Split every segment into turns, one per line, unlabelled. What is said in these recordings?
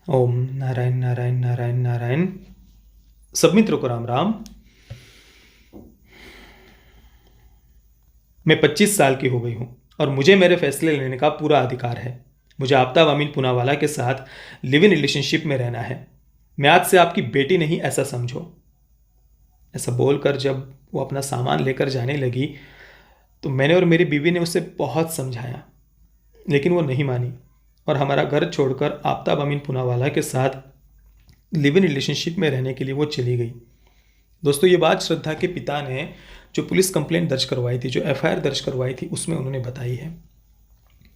ओम नारायण नारायण नारायण नारायण। सब मित्रों को राम राम। मैं 25 साल की हो गई हूँ और मुझे मेरे फैसले लेने का पूरा अधिकार है। मुझे आफ्ताब अमीन पूनावाला के साथ लिव इन रिलेशनशिप में रहना है। मैं आज से आपकी बेटी नहीं, ऐसा समझो। ऐसा बोलकर जब वो अपना सामान लेकर जाने लगी तो मैंने और मेरी बीवी ने उसे बहुत समझाया, लेकिन वो नहीं मानी और हमारा घर छोड़कर आफ्ताब अमीन पूनावाला के साथ लिव इन रिलेशनशिप में रहने के लिए वो चली गई। दोस्तों, ये बात श्रद्धा के पिता ने जो पुलिस कंप्लेंट दर्ज करवाई थी, जो एफआईआर दर्ज करवाई थी, उसमें उन्होंने बताई है।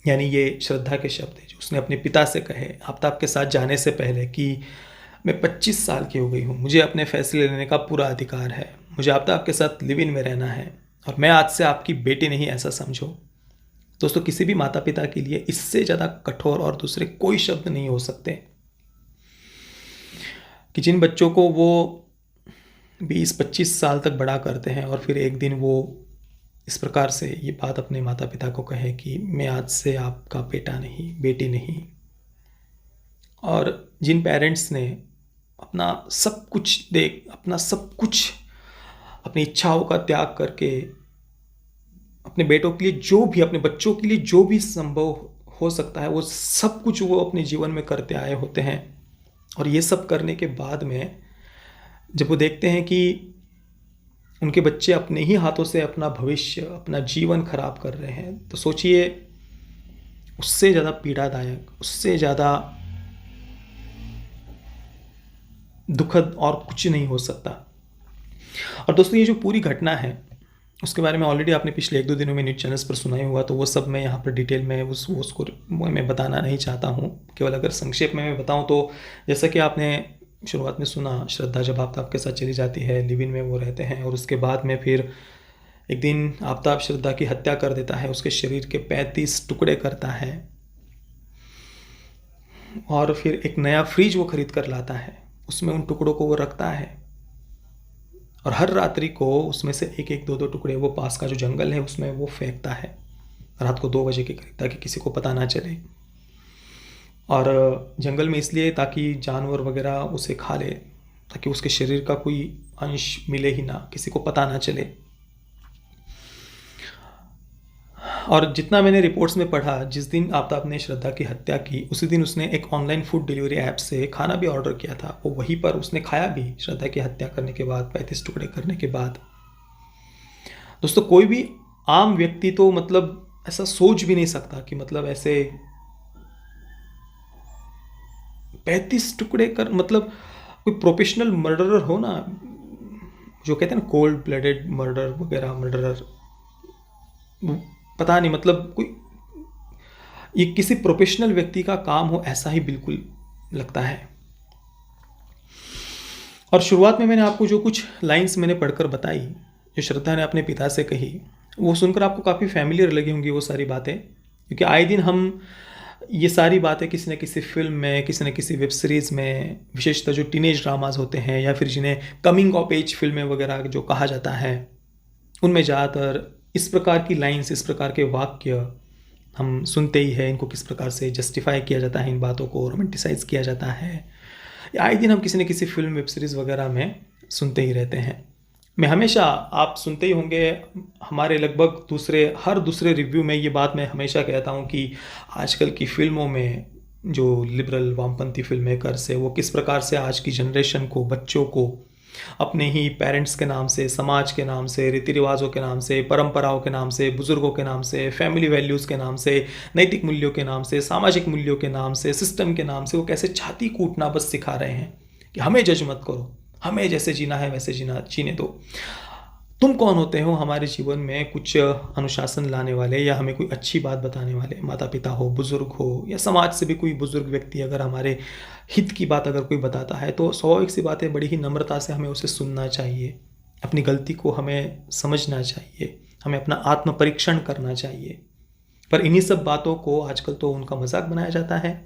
यानी ये श्रद्धा के शब्द हैं जो उसने अपने पिता से कहे आफ्ताब के साथ जाने से पहले कि मैं 25 साल की हो गई हूँ, मुझे अपने फैसले लेने का पूरा अधिकार है, मुझे आफ्ताब के साथ लिव इन में रहना है और मैं आज से आपकी बेटी नहीं, ऐसा समझो। दोस्तों, किसी भी माता पिता के लिए इससे ज़्यादा कठोर और दूसरे कोई शब्द नहीं हो सकते कि जिन बच्चों को वो 20-25 साल तक बड़ा करते हैं और फिर एक दिन वो इस प्रकार से ये बात अपने माता पिता को कहे कि मैं आज से आपका बेटा नहीं, बेटी नहीं। और जिन पेरेंट्स ने अपना सब कुछ अपना सब कुछ, अपनी इच्छाओं का त्याग करके अपने बेटों के लिए जो भी, अपने बच्चों के लिए जो भी संभव हो सकता है, वो सब कुछ वो अपने जीवन में करते आए होते हैं। और ये सब करने के बाद में जब वो देखते हैं कि उनके बच्चे अपने ही हाथों से अपना भविष्य, अपना जीवन खराब कर रहे हैं, तो सोचिए उससे ज़्यादा पीड़ादायक, उससे ज़्यादा दुखद और कुछ नहीं हो सकता। और दोस्तों, ये जो पूरी घटना है उसके बारे में ऑलरेडी आपने पिछले 1-2 दिनों में न्यूज़ चैनल्स पर सुना ही हुआ, तो वो सब मैं यहाँ पर डिटेल में उसको मैं बताना नहीं चाहता हूँ। केवल अगर संक्षेप में मैं बताऊँ तो जैसा कि आपने शुरुआत में सुना, श्रद्धा जब आफ्ताब के साथ चली जाती है, लिव इन में वो रहते हैं और उसके बाद में फिर एक दिन आफ्ताब श्रद्धा की हत्या कर देता है, उसके शरीर के 35 टुकड़े करता है और फिर एक नया फ्रिज वो खरीद कर लाता है, उसमें उन टुकड़ों को वो रखता है और हर रात्रि को उसमें से एक एक 2-2 टुकड़े वो पास का जो जंगल है उसमें वो फेंकता है रात को 2 बजे के करीब, ताकि किसी को पता ना चले। और जंगल में इसलिए ताकि जानवर वगैरह उसे खा ले, ताकि उसके शरीर का कोई अंश मिले ही ना, किसी को पता ना चले। और जितना मैंने रिपोर्ट्स में पढ़ा, जिस दिन आफ्ताब ने श्रद्धा की हत्या की उसी दिन उसने एक ऑनलाइन फूड डिलीवरी ऐप से खाना भी ऑर्डर किया था। वो वहीं पर उसने खाया भी, श्रद्धा की हत्या करने के बाद, 35 टुकड़े करने के बाद। दोस्तों, कोई भी आम व्यक्ति तो मतलब ऐसा सोच भी नहीं सकता कि मतलब ऐसे 35 टुकड़े कर, मतलब कोई प्रोफेशनल मर्डरर हो ना, जो कहते हैं ना कोल्ड ब्लडेड मर्डर वगैरह, मर्डरर, पता नहीं, मतलब कोई ये किसी प्रोफेशनल व्यक्ति का काम हो, ऐसा ही बिल्कुल लगता है। और शुरुआत में मैंने आपको जो कुछ लाइंस मैंने पढ़कर बताई, जो श्रद्धा ने अपने पिता से कही, वो सुनकर आपको काफ़ी फैमिलियर लगी होंगी वो सारी बातें, क्योंकि आए दिन हम ये सारी बातें किसी न किसी फिल्म में, किसी न किसी वेब सीरीज़ में, विशेषतः जो टीनेज ड्रामाज होते हैं या फिर जिन्हें कमिंग ऑफ एज फिल्में वगैरह जो कहा जाता है, उनमें ज़्यादातर इस प्रकार की लाइंस, इस प्रकार के वाक्य हम सुनते ही हैं। इनको किस प्रकार से जस्टिफाई किया जाता है, इन बातों को रोमांटिसाइज किया जाता है, आए दिन हम किसी न किसी फिल्म, वेब सीरीज़ वगैरह में सुनते ही रहते हैं। मैं हमेशा, आप सुनते ही होंगे, हमारे लगभग हर दूसरे रिव्यू में ये बात मैं हमेशा कहता हूँ कि आजकल की फिल्मों में जो लिबरल वामपंथी फिल्म मेकर्स है, वो किस प्रकार से आज की जनरेशन को, बच्चों को अपने ही पेरेंट्स के नाम से, समाज के नाम से, रीति रिवाजों के नाम से, परंपराओं के नाम से, बुजुर्गों के नाम से, फैमिली वैल्यूज़ के नाम से, नैतिक मूल्यों के नाम से, सामाजिक मूल्यों के नाम से, सिस्टम के नाम से वो कैसे छाती कूटना बस सिखा रहे हैं कि हमें जज मत करो, हमें जैसे जीना है वैसे जीने दो। तुम कौन होते हो हमारे जीवन में कुछ अनुशासन लाने वाले या हमें कोई अच्छी बात बताने वाले? माता पिता हो, बुजुर्ग हो, या समाज से भी कोई बुजुर्ग व्यक्ति अगर हमारे हित की बात अगर कोई बताता है तो स्वाभाविक सी बात है, बड़ी ही नम्रता से हमें उसे सुनना चाहिए। अपनी गलती को हमें समझना चाहिए, हमें अपना आत्म परीक्षण करना चाहिए। पर इन्हीं सब बातों को आजकल तो उनका मजाक बनाया जाता है।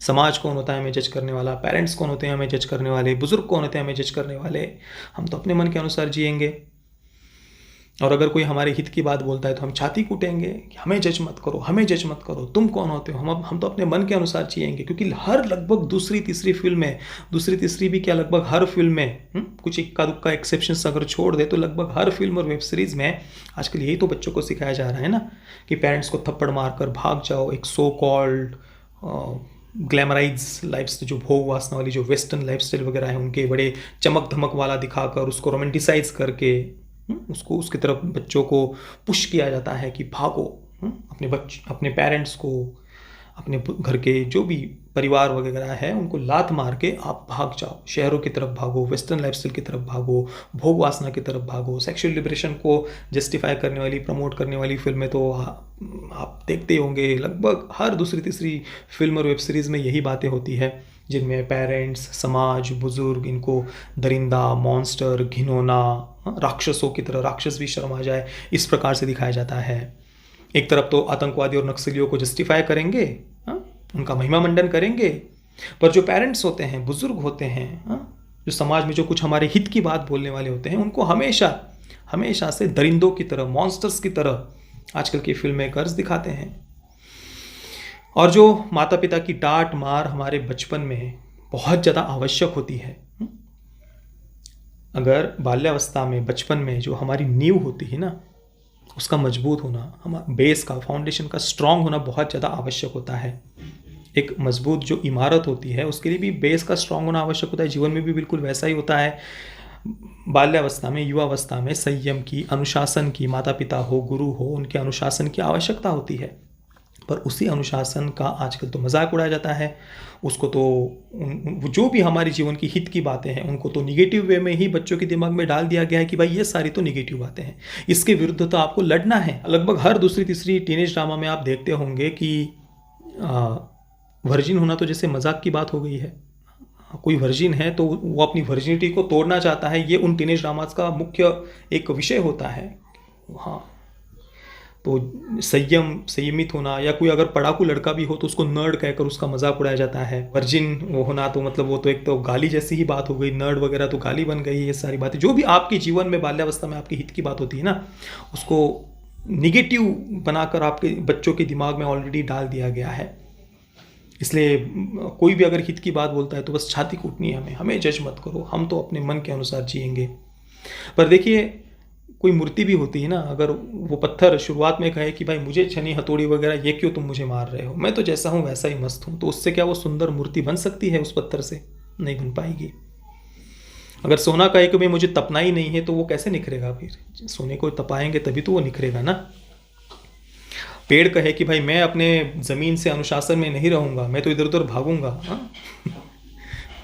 समाज कौन होता है हमें जज करने वाला? पेरेंट्स कौन होते हैं हमें जज करने वाले? बुजुर्ग कौन होते हैं हमें जज करने वाले? हम तो अपने मन के अनुसार जिएंगे। और अगर कोई हमारे हित की बात बोलता है तो हम छाती कूटेंगे कि हमें जज मत करो, हमें जज मत करो, तुम कौन होते हो, हम तो अपने मन के अनुसार जिएंगे। क्योंकि हर लगभग दूसरी तीसरी फिल्म में, दूसरी तीसरी भी क्या, लगभग हर फिल्म में, कुछ इक्का दुक्का एक्सेप्शंस अगर छोड़ दे तो लगभग हर फिल्म और वेब सीरीज़ में आजकल यही तो बच्चों को सिखाया जा रहा है ना, कि पेरेंट्स को थप्पड़ मारकर भाग जाओ, एक सो कॉल्ड ग्लैमराइज लाइफ, जो भोग वासना वाली जो वेस्टर्न लाइफस्टाइल वगैरह है उनके बड़े चमक धमक वाला दिखाकर उसको रोमांटिसाइज करके उसको उसकी तरफ बच्चों को पुश किया जाता है कि भागो, अपने पेरेंट्स को, अपने घर के जो भी परिवार वगैरह है उनको लात मार के आप भाग जाओ, शहरों की तरफ भागो, वेस्टर्न लाइफस्टाइल की तरफ भागो, भोग वासना की तरफ भागो। सेक्सुअल लिबरेशन को जस्टिफाई करने वाली, प्रमोट करने वाली फिल्में तो आप देखते होंगे, लगभग हर दूसरी तीसरी फिल्म और वेब सीरीज़ में यही बातें होती है, जिनमें पेरेंट्स, समाज, बुजुर्ग इनको दरिंदा, मॉन्स्टर, घिनौना, राक्षसों की तरह, राक्षस भी शर्म आ जाए, इस प्रकार से दिखाया जाता है। एक तरफ तो आतंकवादी और नक्सलियों को जस्टिफाई करेंगे, उनका महिमा मंडन करेंगे, पर जो पेरेंट्स होते हैं, बुजुर्ग होते हैं, जो समाज में जो कुछ हमारे हित की बात बोलने वाले होते हैं, उनको हमेशा से दरिंदों की तरह, मॉन्स्टर्स की तरह आजकल की फिल्म मेकर्स दिखाते हैं। और जो माता पिता की डांट मार हमारे बचपन में बहुत ज़्यादा आवश्यक होती है। अगर बाल्यावस्था में, बचपन में जो हमारी नींव होती है ना, उसका मजबूत होना, हमारा बेस का, फाउंडेशन का स्ट्रांग होना बहुत ज़्यादा आवश्यक होता है। एक मजबूत जो इमारत होती है उसके लिए भी बेस का स्ट्रांग होना आवश्यक होता है। जीवन में भी बिल्कुल वैसा ही होता है। बाल्यावस्था में, युवावस्था में संयम की, अनुशासन की, माता पिता हो, गुरु हो, उनके अनुशासन की आवश्यकता होती है। पर उसी अनुशासन का आजकल तो मजाक उड़ाया जाता है। उसको तो जो भी हमारे जीवन की हित की बातें हैं उनको तो निगेटिव वे में ही बच्चों के दिमाग में डाल दिया गया है कि भाई ये सारी तो निगेटिव बातें हैं, इसके विरुद्ध तो आपको लड़ना है। लगभग हर दूसरी तीसरी टीनेज ड्रामा में आप देखते होंगे कि वर्जिन होना तो जैसे मजाक की बात हो गई है। कोई वर्जिन है तो वो अपनी वर्जिनिटी को तोड़ना चाहता है, ये उन टीनेज ड्रामास का मुख्य एक विषय होता है। हाँ, तो संयमित होना, या कोई अगर पढ़ाकू लड़का भी हो तो उसको नर्ड कहकर उसका मजाक उड़ाया जाता है। वर्जिन वो होना तो मतलब वो तो एक तो गाली जैसी ही बात हो गई, नर्ड वगैरह तो गाली बन गई। ये सारी बातें जो भी आपके जीवन में बाल्यावस्था में आपके हित की बात होती है ना, उसको निगेटिव बनाकर आपके बच्चों के दिमाग में ऑलरेडी डाल दिया गया है। इसलिए कोई भी अगर हित की बात बोलता है तो बस छाती कूटनी है, हमें जज मत करो, हम तो अपने मन के अनुसार जिएंगे। पर देखिए, कोई मूर्ति भी होती है ना, अगर वो पत्थर शुरुआत में कहे कि भाई मुझे छनी हथौड़ी वगैरह ये क्यों तुम मुझे मार रहे हो, मैं तो जैसा हूँ वैसा ही मस्त हूँ, तो उससे क्या वो सुंदर मूर्ति बन सकती है? उस पत्थर से नहीं बन पाएगी। अगर सोना कहे कि भाई मुझे तपना ही नहीं है तो वो कैसे निखरेगा? फिर सोने को तपाएंगे तभी तो वो निखरेगा ना। पेड़ कहे कि भाई मैं अपने ज़मीन से अनुशासन में नहीं रहूँगा, मैं तो इधर उधर भागूंगा,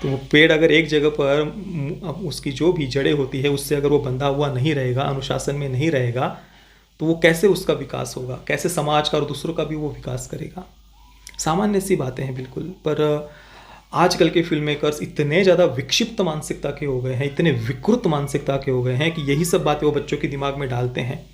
तो वो पेड़ अगर एक जगह पर उसकी जो भी जड़ें होती है उससे अगर वो बंधा हुआ नहीं रहेगा, अनुशासन में नहीं रहेगा, तो वो कैसे उसका विकास होगा? कैसे समाज का और दूसरों का भी वो विकास करेगा? सामान्य सी बातें हैं बिल्कुल। पर आजकल के फिल्म मेकर्स इतने ज़्यादा विक्षिप्त मानसिकता के हो गए हैं, इतने विकृत मानसिकता के हो गए हैं कि यही सब बातें वो बच्चों के दिमाग में डालते हैं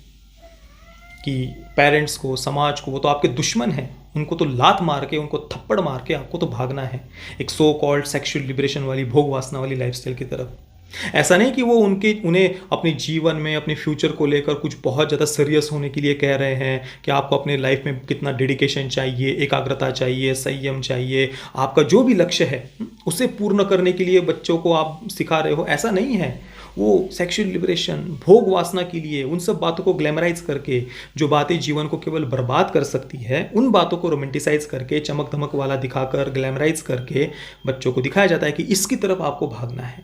कि पेरेंट्स को, समाज को, वो तो आपके दुश्मन हैं, उनको तो लात मार के, उनको थप्पड़ मार के आपको तो भागना है एक सो कॉल्ड सेक्सुअल लिबरेशन वाली, भोग वासना वाली लाइफस्टाइल की तरफ। ऐसा नहीं कि वो उन्हें अपने जीवन में, अपने फ्यूचर को लेकर कुछ बहुत ज़्यादा सीरियस होने के लिए कह रहे हैं कि आपको अपने लाइफ में कितना डेडिकेशन चाहिए, एकाग्रता चाहिए, संयम चाहिए, आपका जो भी लक्ष्य है उसे पूर्ण करने के लिए बच्चों को आप सिखा रहे हो। ऐसा नहीं है। वो सेक्सुअल लिबरेशन, भोग वासना के लिए उन सब बातों को ग्लैमराइज करके, जो बातें जीवन को केवल बर्बाद कर सकती है, उन बातों को रोमांटिसाइज करके, चमक धमक वाला दिखाकर, ग्लैमराइज करके बच्चों को दिखाया जाता है कि इसकी तरफ आपको भागना है।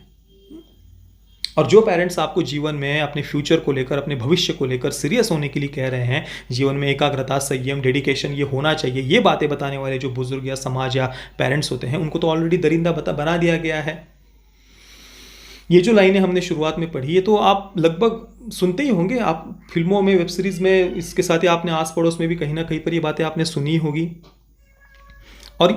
और जो पेरेंट्स आपको जीवन में अपने फ्यूचर को लेकर, अपने भविष्य को लेकर सीरियस होने के लिए कह रहे हैं, जीवन में एकाग्रता, संयम, डेडिकेशन ये होना चाहिए, ये बातें बताने वाले जो बुजुर्ग या समाज या पेरेंट्स होते हैं, उनको तो ऑलरेडी दरिंदा बना दिया गया है। ये जो लाइनें हमने शुरुआत में पढ़ी है तो आप लगभग सुनते ही होंगे, आप फिल्मों में, वेब सीरीज़ में, इसके साथ ही आपने आस पड़ोस में भी कहीं ना कहीं पर ये बातें आपने सुनी होगी। और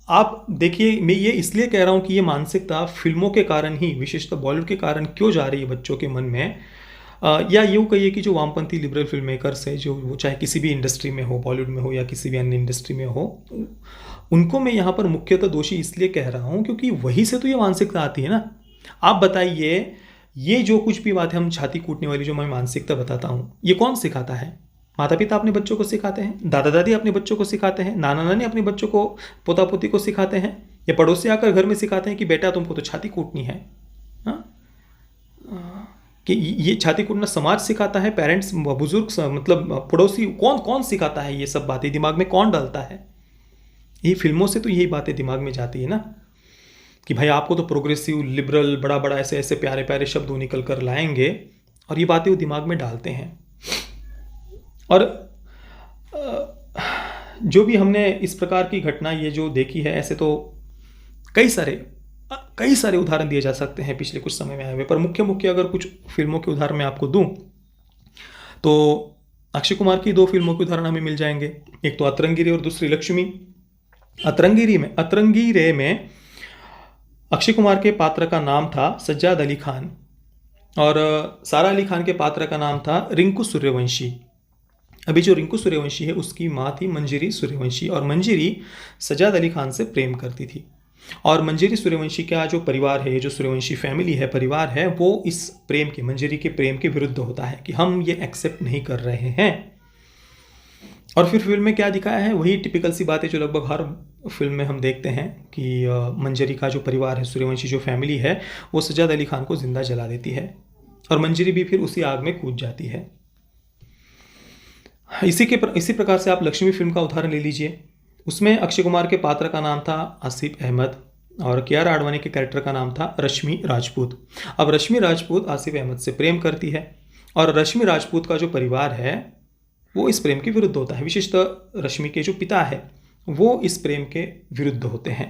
आप देखिए, मैं ये इसलिए कह रहा हूँ कि ये मानसिकता फिल्मों के कारण ही, विशेषतः बॉलीवुड के कारण क्यों जा रही है बच्चों के मन में, या यूँ कहिए कि जो वामपंथी लिबरल फिल्म मेकर्स है, जो वो चाहे किसी भी इंडस्ट्री में हो, बॉलीवुड में हो या किसी भी अन्य इंडस्ट्री में हो, उनको मैं यहाँ पर मुख्यतः दोषी इसलिए कह रहा हूँ क्योंकि वहीं से तो ये मानसिकता आती है ना। आप बताइए, ये जो कुछ भी बात है हम छाती कूटने वाली जो मैं मानसिकता बताता हूँ, ये कौन सिखाता है? माता पिता अपने बच्चों को सिखाते हैं, दादा दादी अपने बच्चों को सिखाते हैं, नाना नानी अपने बच्चों को, पोता पोती को सिखाते हैं, या पड़ोसी आकर घर में सिखाते हैं कि बेटा तुमको तो छाती कूटनी है। हाँ, कि ये छाती कूटना समाज सिखाता है, पेरेंट्स, बुजुर्ग, मतलब पड़ोसी, कौन कौन सिखाता है? ये सब बातें दिमाग में कौन डालता है? ये फिल्मों से तो यही बातें दिमाग में जाती है ना, कि भाई आपको तो प्रोग्रेसिव, लिबरल, बड़ा बड़ा ऐसे ऐसे प्यारे प्यारे शब्द वो निकल कर लाएंगे, और ये बातें वो दिमाग में डालते हैं। और जो भी हमने इस प्रकार की घटना ये जो देखी है, ऐसे तो कई सारे उदाहरण दिए जा सकते हैं पिछले कुछ समय में आए हुए, पर मुख्य मुख्य अगर कुछ फिल्मों के उदाहरण मैं आपको दूं तो अक्षय कुमार की 2 फिल्मों के उदाहरण हमें मिल जाएंगे। एक तो अतरंगी रे और दूसरी लक्ष्मी। अतरंगी रे में अक्षय कुमार के पात्र का नाम था सज्जाद अली खान, और सारा अली खान के पात्र का नाम था रिंकू सूर्यवंशी। अभी जो रिंकू सूर्यवंशी है उसकी माँ थी मंजिरी सूर्यवंशी, और मंजिरी सज्जाद अली खान से प्रेम करती थी। और मंजिरी सूर्यवंशी का जो परिवार है, जो सूर्यवंशी फैमिली है, परिवार है, वो इस प्रेम के, मंजिरी के प्रेम के विरुद्ध होता है कि हम ये एक्सेप्ट नहीं कर रहे हैं। और फिर फिल्म में क्या दिखाया है, वही टिपिकल सी बात है जो लगभग हर फिल्म में हम देखते हैं कि मंजरी का जो परिवार है, सूर्यवंशी जो फैमिली है, वो सज्जाद अली खान को जिंदा जला देती है, और मंजरी भी फिर उसी आग में कूद जाती है। इसी प्रकार से आप लक्ष्मी फिल्म का उदाहरण ले लीजिए। उसमें अक्षय कुमार के पात्र का नाम था आसिफ अहमद, और कियारा आडवाणी के कैरेक्टर का नाम था रश्मि राजपूत। अब रश्मि राजपूत आसिफ अहमद से प्रेम करती है, और रश्मि राजपूत का जो परिवार है वो इस प्रेम के विरुद्ध होता है। विशेषतः रश्मि के जो पिता है वो इस प्रेम के विरुद्ध होते हैं।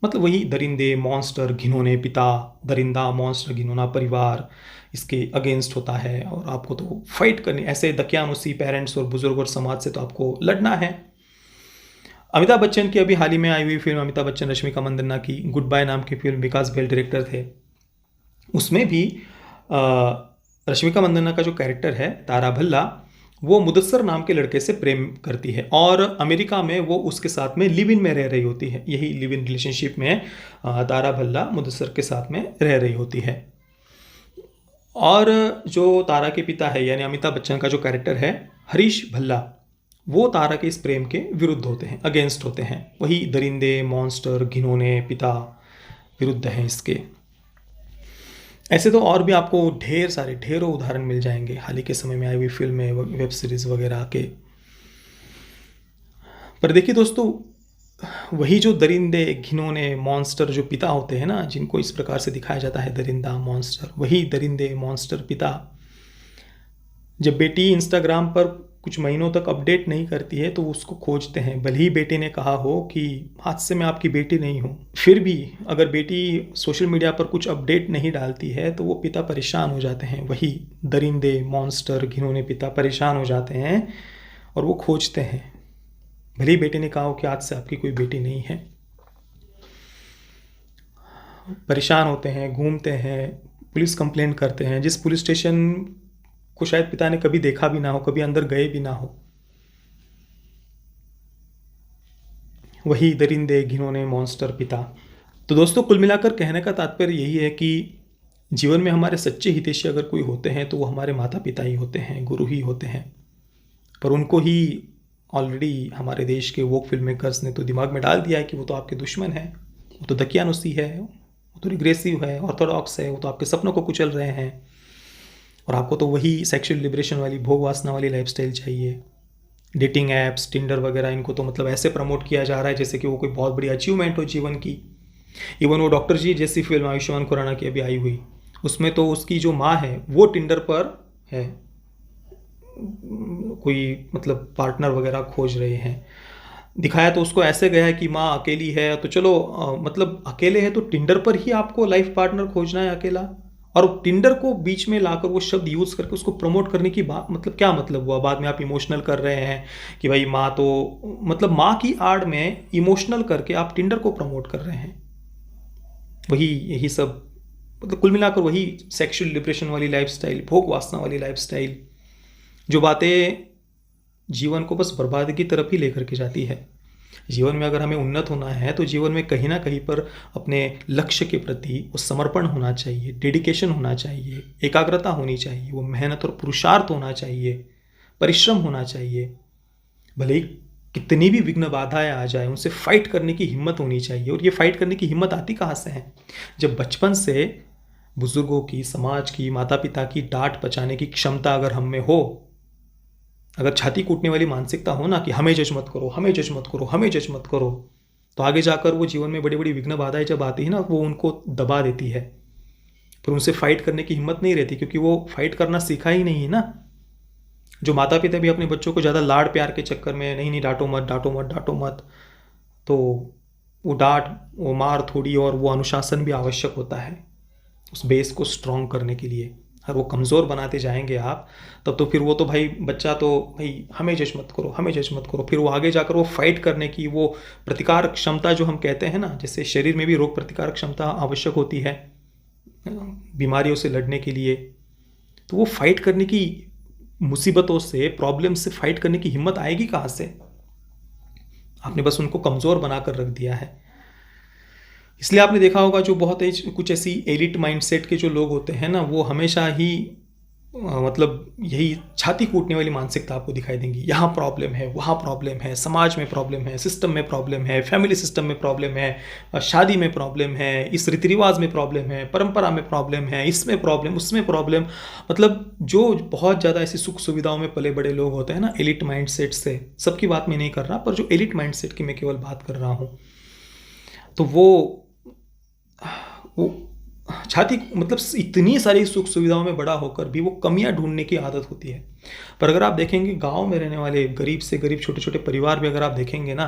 मतलब वही दरिंदे, मॉन्स्टर, घिनौने पिता, दरिंदा, मॉन्स्टर, घिनौना परिवार इसके अगेंस्ट होता है, और आपको तो फाइट करनी, ऐसे दकियानुसी पेरेंट्स और बुजुर्ग और समाज से तो आपको लड़ना है। अमिताभ बच्चन की अभी हाल ही में आई हुई फिल्म, अमिताभ बच्चन रश्मिका मंदान्ना की गुड बाय नाम की फिल्म, विकास बेल डायरेक्टर थे, उसमें भी रश्मिका मंदान्ना का जो कैरेक्टर है तारा भल्ला, वो मुदस्सर नाम के लड़के से प्रेम करती है, और अमेरिका में वो उसके साथ में लिव इन में रह रही होती है। यही लिव इन रिलेशनशिप में तारा भल्ला मुदस्सर के साथ में रह रही होती है। और जो तारा के पिता है यानी अमिताभ बच्चन का जो कैरेक्टर है हरीश भल्ला, वो तारा के इस प्रेम के विरुद्ध होते हैं, अगेंस्ट होते हैं। वही दरिंदे, मॉन्स्टर, घिनौने पिता विरुद्ध हैं इसके। ऐसे तो और भी आपको ढेरों उदाहरण मिल जाएंगे हाल ही के समय में आई हुई फिल्में, वेब सीरीज वगैरह के। पर देखिए दोस्तों, वही जो दरिंदे, घिनौने, मॉन्स्टर जो पिता होते हैं ना, जिनको इस प्रकार से दिखाया जाता है दरिंदा, मॉन्स्टर, वही दरिंदे, मॉन्स्टर पिता, जब बेटी इंस्टाग्राम पर कुछ महीनों तक अपडेट नहीं करती है तो उसको खोजते हैं। भले ही बेटे ने कहा हो कि हाथ से मैं आपकी बेटी नहीं हूँ, फिर भी अगर बेटी सोशल मीडिया पर कुछ अपडेट नहीं डालती है तो वो पिता परेशान हो जाते हैं। वही दरिंदे, मॉन्स्टर, घिनौने पिता परेशान हो जाते हैं और वो खोजते हैं, भले ही बेटे ने कहा हो कि आज से आपकी कोई बेटी नहीं है। परेशान होते हैं, घूमते हैं, पुलिस कंप्लेंट करते हैं, जिस पुलिस स्टेशन को शायद पिता ने कभी देखा भी ना हो, कभी अंदर गए भी ना हो। वही दरिंदे, घिनौने, मॉन्स्टर पिता। तो दोस्तों, कुल मिलाकर कहने का तात्पर्य यही है कि जीवन में हमारे सच्चे हितैषी अगर कोई होते हैं तो वो हमारे माता पिता ही होते हैं, गुरु ही होते हैं। पर उनको ही ऑलरेडी हमारे देश के वोक फिल्म मेकर्स ने तो दिमाग में डाल दिया है कि वो तो आपके दुश्मन है, वो तो दकियानुसी है, वो तो रिग्रेसिव है, ऑर्थोडॉक्स है, वो तो आपके सपनों को कुचल रहे हैं, और आपको तो वही सेक्सुअल लिबरेशन वाली, भोग वासना वाली लाइफस्टाइल चाहिए। डेटिंग ऐप्स, टिंडर वगैरह, इनको तो मतलब ऐसे प्रमोट किया जा रहा है जैसे कि वो कोई बहुत बड़ी अचीवमेंट हो जीवन की। इवन वो डॉक्टर जी जैसी फिल्म आयुष्मान खुराना की अभी आई हुई, उसमें तो उसकी जो माँ है वो टिंडर पर है, कोई मतलब पार्टनर वगैरह खोज रहे हैं। दिखाया तो उसको ऐसे गया है कि माँ अकेली है तो चलो मतलब अकेले है तो टिंडर पर ही आपको लाइफ पार्टनर खोजना है अकेला, और टिंडर को बीच में लाकर वो शब्द यूज़ करके उसको प्रमोट करने की बात, मतलब क्या मतलब हुआ? बाद में आप इमोशनल कर रहे हैं कि भाई माँ तो मतलब माँ की आड़ में इमोशनल करके आप टिंडर को प्रमोट कर रहे हैं। वही यही सब मतलब कुल मिलाकर वही सेक्सुअल लिबरेशन वाली लाइफस्टाइल, भोग वासना वाली लाइफस्टाइल, जो बातें जीवन को बस बर्बादी की तरफ ही लेकर के जाती है। जीवन में अगर हमें उन्नत होना है तो जीवन में कहीं ना कहीं पर अपने लक्ष्य के प्रति वो समर्पण होना चाहिए, डेडिकेशन होना चाहिए, एकाग्रता होनी चाहिए, वो मेहनत और पुरुषार्थ होना चाहिए, परिश्रम होना चाहिए। भले ही कितनी भी विघ्न बाधाएं आ जाए, उनसे फाइट करने की हिम्मत होनी चाहिए। और ये फाइट करने की हिम्मत आती कहाँ से है? जब बचपन से बुजुर्गों की, समाज की, माता पिता की डांट पचाने की क्षमता अगर हम में हो, अगर छाती कूटने वाली मानसिकता हो ना कि हमें जज मत करो, हमें जज मत करो, हमें जज मत करो, तो आगे जाकर वो जीवन में बड़ी बड़ी विघ्न बाधाएं जब आती है ना, वो उनको दबा देती है। फिर उनसे फाइट करने की हिम्मत नहीं रहती, क्योंकि वो फाइट करना सीखा ही नहीं है ना। जो माता पिता भी अपने बच्चों को ज़्यादा लाड़ प्यार के चक्कर में नहीं नहीं डांटो मत, डांटो मत, डांटो मत, तो वो डांट, वो मार थोड़ी और वो अनुशासन भी आवश्यक होता है उस बेस को स्ट्रॉन्ग करने के लिए। और वो कमज़ोर बनाते जाएंगे आप, तब तो फिर वो तो भाई बच्चा तो भाई हमें जज मत करो, हमें जज मत करो, फिर वो आगे जाकर वो फाइट करने की वो प्रतिकार क्षमता जो हम कहते हैं ना, जैसे शरीर में भी रोग प्रतिकार क्षमता आवश्यक होती है बीमारियों से लड़ने के लिए, तो वो फाइट करने की, मुसीबतों से, प्रॉब्लम से फाइट करने की हिम्मत आएगी कहाँ से? आपने बस उनको कमज़ोर बनाकर रख दिया है। इसलिए आपने देखा होगा जो बहुत कुछ ऐसी एलिट माइंडसेट के जो लोग होते हैं ना, वो हमेशा ही मतलब यही छाती कूटने वाली मानसिकता आपको दिखाई देंगी। यहाँ प्रॉब्लम है, वहाँ प्रॉब्लम है, समाज में प्रॉब्लम है, सिस्टम में प्रॉब्लम है, फैमिली सिस्टम में प्रॉब्लम है, शादी में प्रॉब्लम है, इस रीति रिवाज में प्रॉब्लम है, परंपरा में प्रॉब्लम है, इसमें प्रॉब्लम, उसमें प्रॉब्लम। मतलब जो बहुत ज़्यादा ऐसी सुख सुविधाओं में पले बड़े लोग होते हैं ना, एलिट माइंडसेट से, सबकी बात मैं नहीं कर रहा, पर जो एलिट माइंडसेट की मैं केवल बात कर रहा हूँ, तो वो छाती, मतलब इतनी सारी सुख सुविधाओं में बड़ा होकर भी वो कमियां ढूंढने की आदत होती है। पर अगर आप देखेंगे गांव में रहने वाले गरीब से गरीब छोटे छोटे परिवार भी अगर आप देखेंगे ना,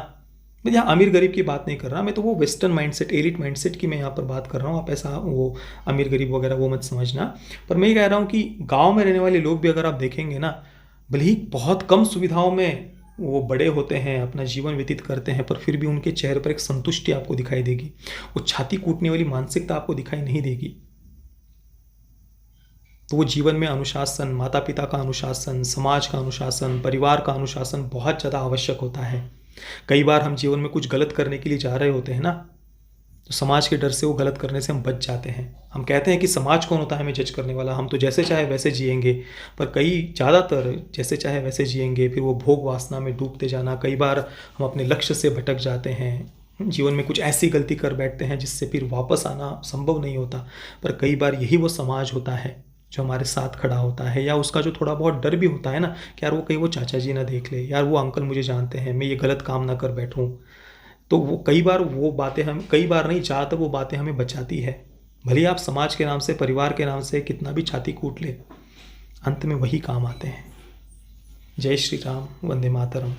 मैं यहाँ अमीर गरीब की बात नहीं कर रहा, मैं तो वो वेस्टर्न माइंडसेट, एलिट माइंडसेट की मैं यहाँ पर बात कर रहा हूँ। आप ऐसा वो अमीर गरीब वगैरह वो मत समझना। पर मैं ये कह रहा हूँ कि गाँव में रहने वाले लोग भी अगर आप देखेंगे ना, भले ही बहुत कम सुविधाओं में वो बड़े होते हैं, अपना जीवन व्यतीत करते हैं, पर फिर भी उनके चेहरे पर एक संतुष्टि आपको दिखाई देगी। वो छाती कूटने वाली मानसिकता आपको दिखाई नहीं देगी। तो वो जीवन में अनुशासन, माता पिता का अनुशासन, समाज का अनुशासन, परिवार का अनुशासन बहुत ज़्यादा आवश्यक होता है। कई बार हम जीवन में कुछ गलत करने के लिए जा रहे होते हैं ना, तो समाज के डर से वो गलत करने से हम बच जाते हैं। हम कहते हैं कि समाज कौन होता है हमें जज करने वाला, हम तो जैसे चाहे वैसे जिएंगे। पर कई ज़्यादातर जैसे चाहे वैसे जिएंगे, फिर वो भोग वासना में डूबते जाना, कई बार हम अपने लक्ष्य से भटक जाते हैं, जीवन में कुछ ऐसी गलती कर बैठते हैं जिससे फिर वापस आना संभव नहीं होता। पर कई बार यही वो समाज होता है जो हमारे साथ खड़ा होता है, या उसका जो थोड़ा बहुत डर भी होता है ना कि यार वो कहीं वो चाचा जी ना देख ले, यार वो अंकल मुझे जानते हैं, मैं ये गलत काम ना कर बैठूं। तो वो कई बार वो बातें, हम कई बार नहीं, ज़्यादातर वो बातें हमें बचाती है। भले ही आप समाज के नाम से, परिवार के नाम से कितना भी छाती कूट ले, अंत में वही काम आते हैं। जय श्री राम, वंदे मातरम।